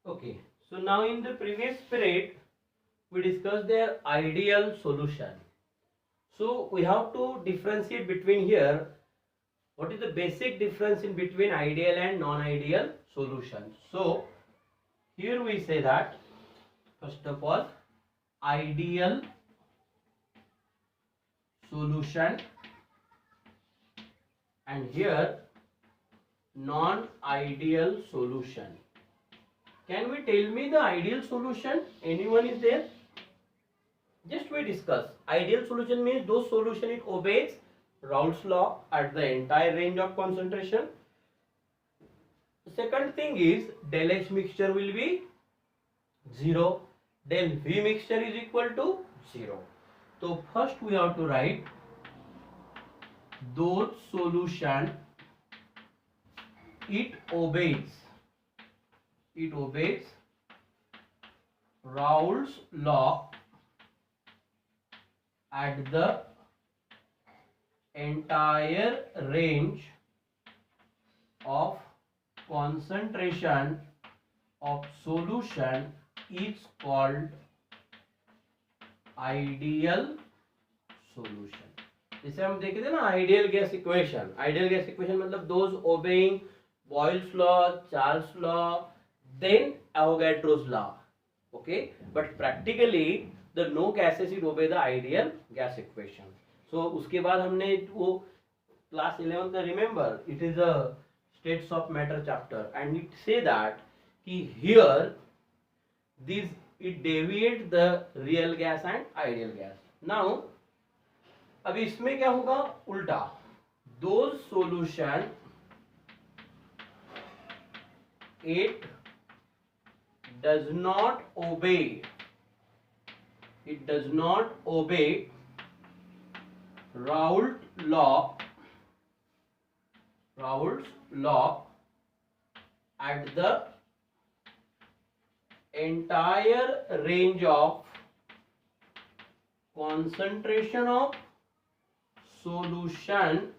Okay, so now in the previous period we discussed their ideal solution. So we have to differentiate between here. What is the basic difference in between ideal and non-ideal solution? So here we say that first of all, ideal solution, and here non-ideal solution. Can we tell me the ideal solution? Anyone is there? Just we discuss. Ideal solution means those solution it obeys Raoult's law at the entire range of concentration. The second thing is del H mixture will be 0. Del V mixture is equal to 0. So first we have to write those solution it obeys Raoult's law at the entire range of concentration of solution is called ideal solution. जैसे हम देखे थे ना ideal gas equation मतलब those obeying Boyle's law, Charles law, then Avogadro's law. Okay, but practically the no gases it obey the ideal gas equation. So उसके बाद हमने वो क्लास 11 का remember it is a states of matter chapter and it say that कि here this it deviate the real gas and ideal gas. Now अब इसमें क्या होगा उल्टा. Those solution it does not obey Raoult's law at the entire range of concentration of solution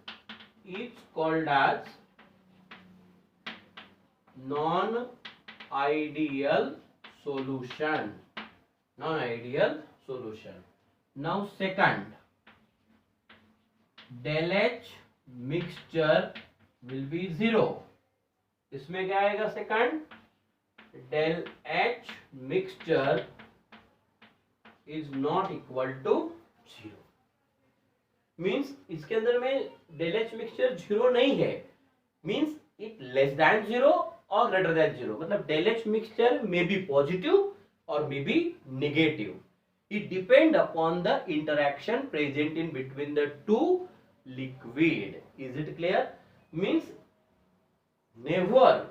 is called as non-ideal solution. Now second, del H mixture will be 0. इसमें क्या आएगा second? del H mixture is not equal to 0. Means इसके अंदर में del H mixture 0 नहीं है, means it less than 0 or greater than 0. मतलब del H mixture may be positive or may be negative. It depends upon the interaction present in between the two liquid. Is it clear? Means never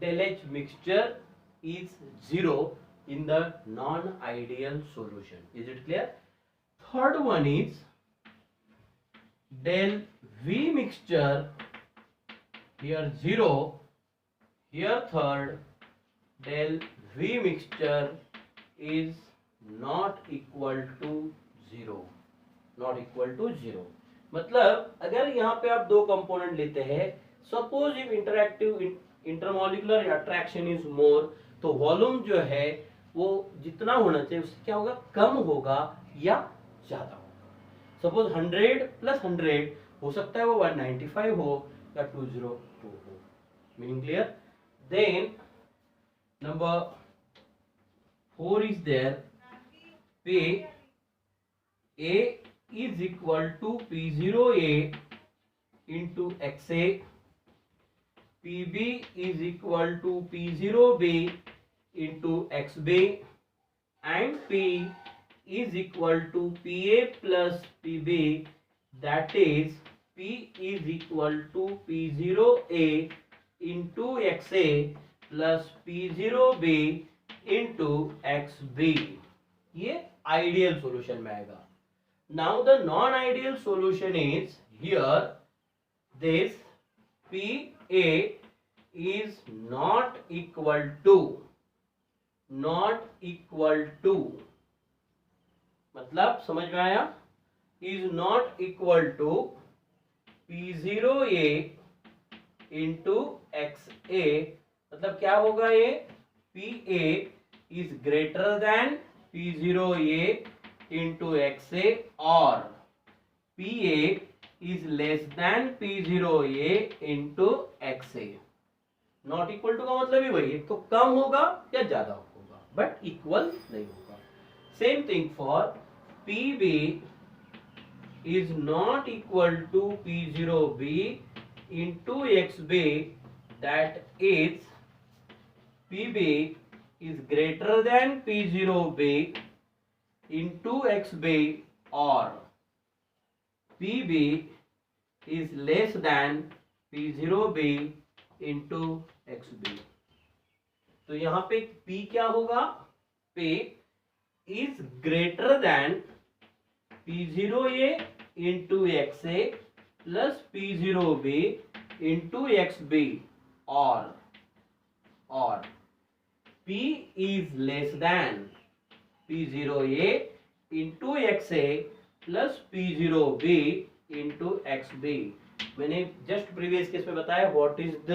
del H mixture is 0 in the non-ideal solution. Is it clear? Third one is del V mixture, here 0. Here third, del V mixture is not equal to 0. मतलब अगर यहाँ पे आप दो component लेते हैं, suppose if intermolecular attraction is more, तो volume जो है वो जितना होना चाहिए उससे क्या होगा, कम होगा या ज्यादा होगा. सपोज 100 प्लस 100 हो सकता है वो 195 हो या 202 हो. Meaning clear? Then number 4 is there. P A is equal to P0A into XA. PB is equal to P0B into XB, and P is equal to PA plus PB. That is P is equal to P0A into XA plus P0B into XB. ये ideal solution में आएगा. Now the non ideal solution is here this PA is not equal to मतलब समझ में आया? is not equal to P0A into XA. मतलब क्या होगा ये? PA is greater than P0A into XA or PA is less than P0A into XA। Not equal to का मतलब ही वही है, तो कम होगा या ज्यादा होगा, बट इक्वल नहीं होगा। Same thing for PB is not equal to P0B into XB, that is PB is greater than P0B into XB or PB is less than P0B into XB। तो यहां पे P क्या होगा, P is greater than P0A into XA plus P0B into XB or P is less than P0A into XA plus P0B into XB। मैंने just previous case में बताया what is the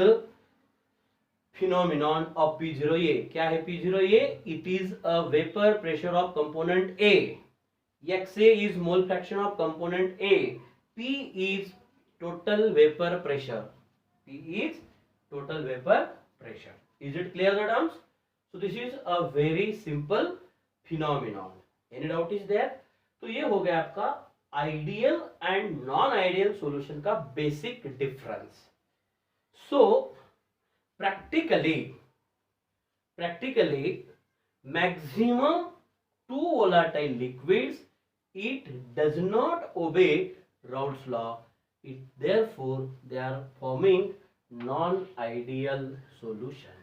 phenomenon of P0A। क्या है P0A? It is a vapour pressure of component A। XA is mole fraction of component A। P is total vapor pressure। P is total vapor pressure। Is it clear the terms? So this is a very simple phenomenon। Any doubt is there? तो ये हो गया आपका ideal and non ideal solution का basic difference. So practically maximum two volatile liquids, it does not obey Raoult's law, it therefore they are forming non-ideal solution।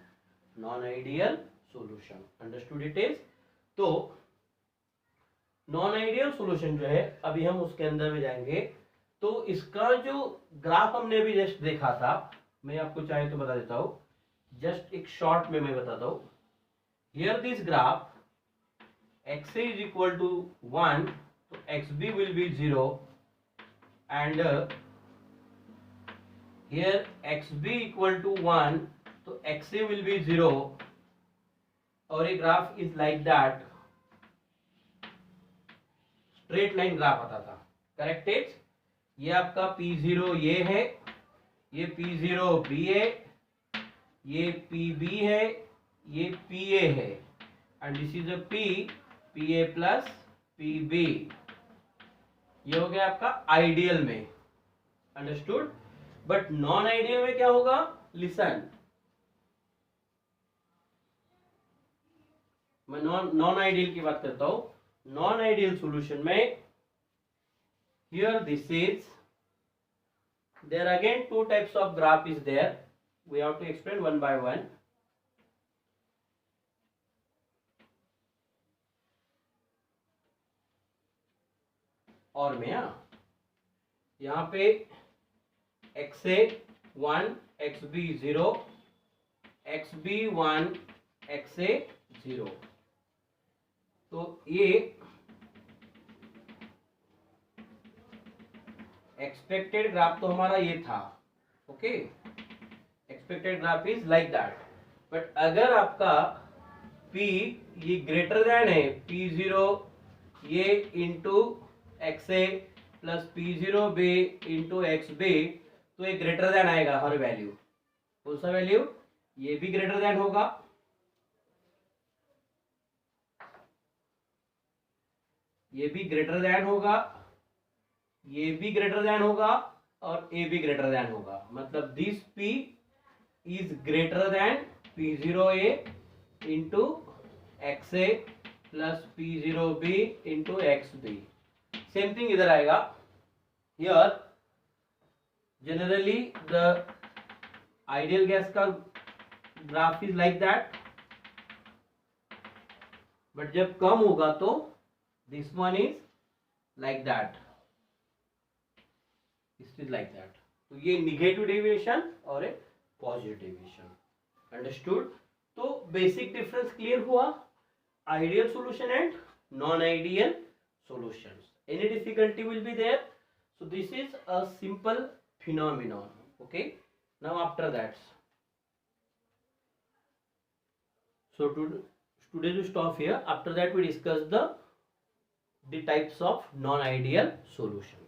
non-ideal solution understood it is? तो non ideal solution जो है अभी हम उसके अंदर में जाएंगे। तो इसका जो ग्राफ हमने अभी जस्ट देखा था, मैं आपको चाहे तो बता देता हूं, जस्ट एक शॉर्ट में मैं बताता हूं। Here this graph XA is equal to 1, तो XB will be 0 and here XB equal to 1, तो XA will be 0 और ये graph is like that, straight line graph आता था। करेक्ट इज, ये आपका P0 ये है, ये P0B है, ये PB है, ये PA है and this is a PA plus PB। ये हो गया आपका आइडियल में, अंडरस्टूड। बट नॉन आइडियल में क्या होगा, लिसन, मैं नॉन आइडियल की बात करता हूं। नॉन आइडियल सॉल्यूशन में here this is, there again two types of graph is there, we have to explain one by one। और में यहाँ पे XA 1 XB 0 XB 1 XA 0। तो ये एक्सपेक्टेड ग्राफ तो हमारा ये था, okay, expected graph is like that. But अगर आपका P ये ग्रेटर देन है P0 ये into XA plus P0B into XB, तो ये ग्रेटर देन आएगा हर वैल्यू। कौन सा वैल्यू, ये भी ग्रेटर देन होगा, ये भी ग्रेटर देन होगा, ये भी ग्रेटर देन होगा और ए भी ग्रेटर देन होगा। मतलब this P is greater than P0A into XA plus P0B into XB। Same thing इधर आएगा। Here generally the ideal gas का graph is like that, but जब कम होगा तो this one is like that, is like that. तो ये negative deviation और एक पॉजिटिव डेविएशन, अंडरस्टूड। तो बेसिक डिफरेंस क्लियर हुआ, ideal solution and non ideal solutions. Any difficulty will be there, so this is a simple phenomenon, okay। Now after that, So today we stop here. After that we discuss the types of non-ideal solution.